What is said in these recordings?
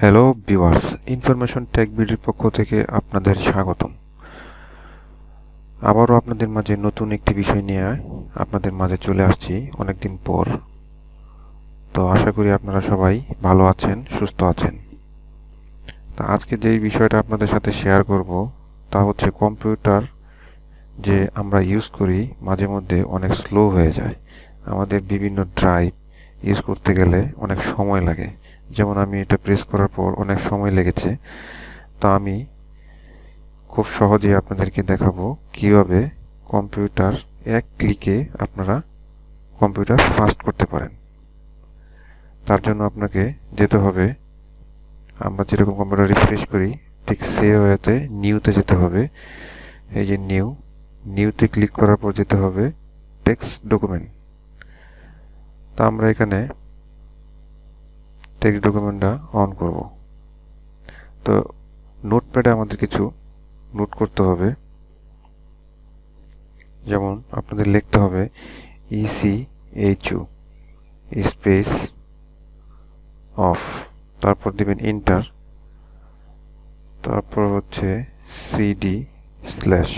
Hello viewers, information take বিডির পক্ষ থেকে আপনাদের স্বাগতম। আবারও আপনাদের মাঝে নতুন একটি বিষয় নিয়ে আপনাদের মাঝে চলে আসছি অনেকদিন পর। তো আশা করি আপনারা সবাই ভালো আছেন, সুস্থ আছেন। তা আজকে যেই বিষয়টা আপনাদের সাথে শেয়ার করব তা হচ্ছে কম্পিউটার যে আমরা ইউজ করি মাঝে মধ্যে অনেক স্লো হয়ে যায়। আমাদের বিভিন্ন ড্রাইভ ইউজ করতে গেলে অনেক সময় লাগে। যেমন আমি এটা প্রেস করার পর অনেক সময় লেগেছে। তা আমি খুব সহজেই আপনাদেরকে দেখাবো কিভাবে কম্পিউটার এক ক্লিকে আপনারা কম্পিউটার ফাস্ট করতে পারেন। তার জন্য আপনাকে যেতে হবে, আমরা যেরকম কম্পিউটার রিফ্রেশ করি ঠিক সেই ওয়েতে নিউতে যেতে হবে। এই যে নিউতে ক্লিক করার পর যেতে হবে টেক্সট ডকুমেন্ট। তা আমরা এখানে টেক্সট ডকুমেন্টটা অন করব। তো নোটপ্যাডে আমাদের কিছু নোট করতে হবে। যেমন আপনাদের লিখতে হবে ECHU স্পেস অফ, তারপর দিবেন এন্টার, তারপর হচ্ছে CD স্ল্যাশ,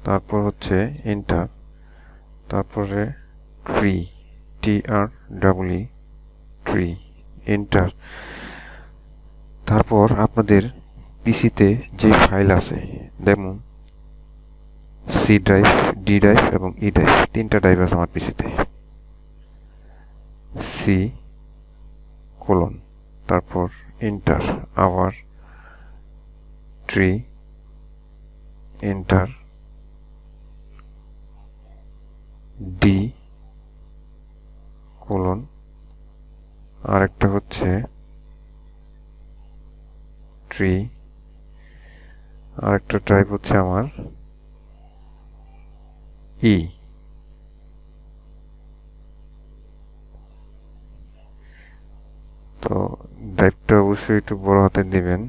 তারপর হচ্ছে এন্টার, তারপরে ট্রি এন্টার। তারপর আপনাদের পিসিতে যে ফাইল আছে, যেমন সি ড্রাইভ, ডি ড্রাইভ এবং ই ড্রাইভ, তিনটা ড্রাইভ আছে আমার পিসিতে। সি কোলন, তারপর এন্টার, আবার ট্রি এন্টার, ডি কোলন, আরেকটা হচ্ছে ট্রি, আরেকটা ড্রাইভ হচ্ছে আমার ই। তো ড্রাইভটা অবশ্যই একটু বড় হাতে দিবেন।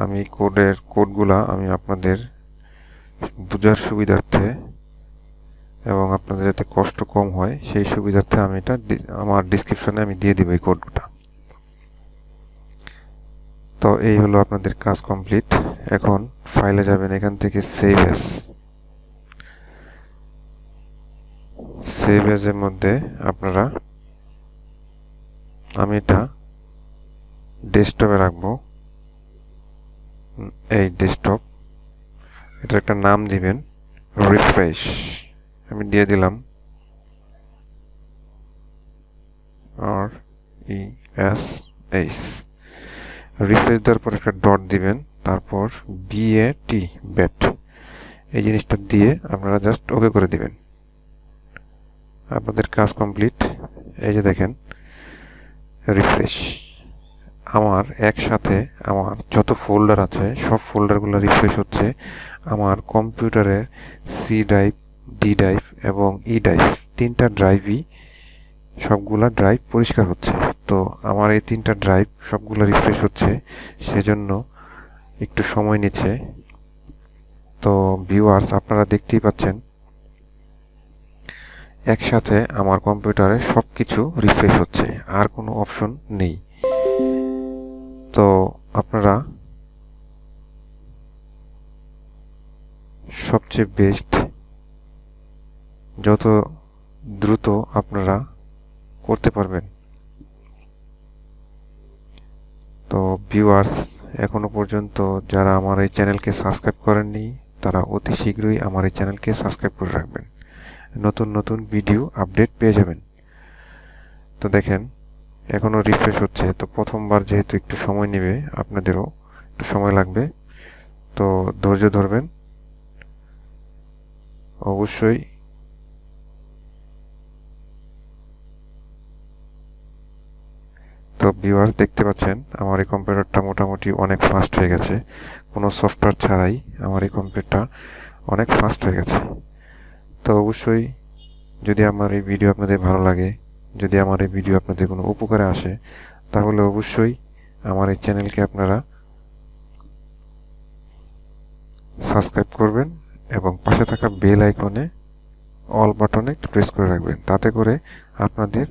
আমি কোডগুলা আমি আপনাদের বোঝার সুবিধার্থে এবং আপনাদের যাতে কষ্ট কম হয় সেই সুবিধার্থে আমি এটা আমার ডিসক্রিপশনে আমি দিয়ে দিব এই কোডটা। তো এই হলো আপনাদের কাজ কমপ্লিট। এখন ফাইলে যাবেন, এখান থেকে সেভ এর মধ্যে আপনারা, আমি এটা ডেস্কটপে রাখবো। এই ডেস্কটপ, এটার একটা নাম দিবেন রিফ্রেশ, আমি দিয়ে দিলাম RESH। রিফ্রেশ দেওয়ার পর একটা ডট দিবেন, তারপর BAT এই জিনিসটা দিয়ে আপনারা জাস্ট ওকে করে দিবেন। আপনাদের কাজ কমপ্লিট। এই যে দেখেন রিফ্রেশ, আমার একসাথে আমার যত ফোল্ডার আছে সব ফোল্ডারগুলো রিফ্রেশ হচ্ছে। আমার কম্পিউটারের সি ড্রাইভ, ডি ড্রাইভ এবং ই ড্রাইভ, তিনটা ড্রাইভই সবগুলা ড্রাইভ পরিষ্কার হচ্ছে। তো আমার এই তিনটা ড্রাইভ সবগুলো রিফ্রেশ হচ্ছে, সেজন্য একটু সময় নিচ্ছে। তো ভিউয়ার্স, আপনারা দেখতেই পাচ্ছেন একসাথে আমার কম্পিউটারে সব কিছু রিফ্রেশ হচ্ছে, আর কোনো অপশন নেই। তো আপনারা সবচেয়ে বেস্ট যত দ্রুত আপনারা করতে পারবেন। তো ভিউয়ার্স, এখনো পর্যন্ত যারা আমার এই চ্যানেলকে সাবস্ক্রাইব করেননি তারা অতি শীঘ্রই আমার এই চ্যানেলকে সাবস্ক্রাইব করে রাখবেন, নতুন নতুন ভিডিও আপডেট পেয়ে যাবেন। তো দেখেন এখনও রিফ্রেশ হচ্ছে। তো প্রথমবার যেহেতু একটু সময় নেবে, আপনাদেরও একটু সময় লাগবে, তো ধৈর্য ধরবেন অবশ্যই। তো ভিউয়ার্স, দেখতে পাচ্ছেন আমার এই কম্পিউটারটা মোটামুটি অনেক ফাস্ট হয়ে গেছে। কোনো সফটওয়্যার ছাড়াই আমার এই কম্পিউটারটা অনেক ফাস্ট হয়ে গেছে। তো অবশ্যই যদি আমার এই ভিডিও আপনাদের ভালো লাগে, যদি আমার এই ভিডিও আপনাদের কোনো উপকারে আসে, তাহলে অবশ্যই আমার এই চ্যানেলকে আপনারা সাবস্ক্রাইব করবেন এবং পাশে থাকা বেল আইকনে অল বাটনে প্রেস করে রাখবেন। তাতে করে আপনাদের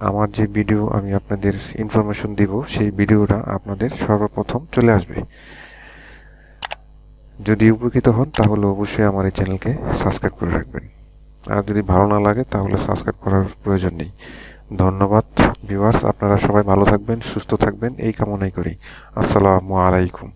আমার যে ভিডিও আমি আপনাদের ইনফরমেশন দিব সেই ভিডিওটা আপনাদের সর্বপ্রথম চলে আসবে। যদি উপকৃত হন তাহলে অবশ্যই আমার এই চ্যানেলকে সাবস্ক্রাইব করে রাখবেন। আর যদি ভালো না লাগে তাহলে সাবস্ক্রাইব করার প্রয়োজন নেই। ধন্যবাদ ভিউয়ার্স, আপনারা সবাই ভালো থাকবেন, সুস্থ থাকবেন এই কামনাই করি। আসসালামু আলাইকুম।